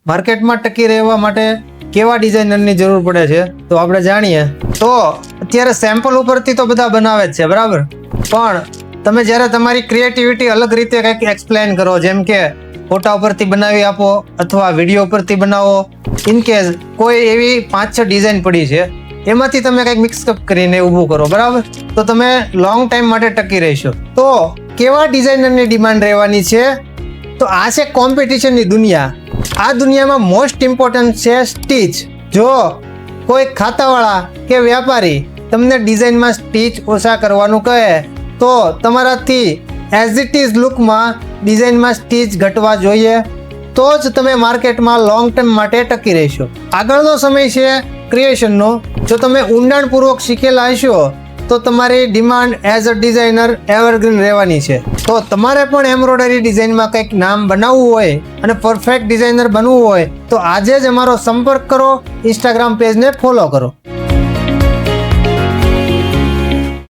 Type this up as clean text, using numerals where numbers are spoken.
માર્કેટમાં ટકી રહેવા માટે કેવા ડિઝાઇનરની જરૂર પડે છે તો આપણે જાણીએ. તો અત્યારે સેમ્પલ ઉપરથી તો બધા બનાવે જ છે, બરાબર, પણ તમે જ્યારે તમારી ક્રિએટિવિટી અલગ રીતે કંઈક એક્સપ્લેન કરો, જેમ કે ફોટા ઉપરથી બનાવી આપો અથવા વિડીયો ઉપરથી બનાવો, ઇનકેસ કોઈ એવી 5-6 ડિઝાઇન પડી છે એમાંથી તમે કંઈક મિક્સઅપ કરીને ઊભું કરો, બરાબર, તો તમે લોંગ ટાઈમ માટે ટકી રહેશો. તો કેવા ડિઝાઇનરની ડિમાન્ડ રહેવાની છે? તો આ છે કોમ્પિટિશનની દુનિયા. આ દુનિયામાં મોસ્ટ ઇમ્પોર્ટન્ટ છે સ્ટીચ. જો કોઈ ખાતાવાળા કે વ્યાપારી તમને ડિઝાઇનમાં સ્ટીચ ઓછા કરવાનું કહે તો તમારાથી એઝ ઇટ ઇઝ લુકમાં ડિઝાઇનમાં સ્ટીચ ઘટવા જોઈએ, તો જ તમે માર્કેટમાં લોંગ ટર્મ માટે ટકી રહેશો. આગળનો સમય છે ક્રિએશનનો. જો તમે ઊંડાણપૂર્વક શીખેલા હશો તો તમારી demand as a designer evergreen રહેવાની છે. તો તમારે પણ એમ્બ્રોઇડરી ડિઝાઇનમાં કંઈક નામ બનાવવું હોય અને પરફેક્ટ ડિઝાઇનર બનવું હોય તો આજે જ અમારો સંપર્ક કરો, ઇન્સ્ટાગ્રામ પેજને ફોલો કરો.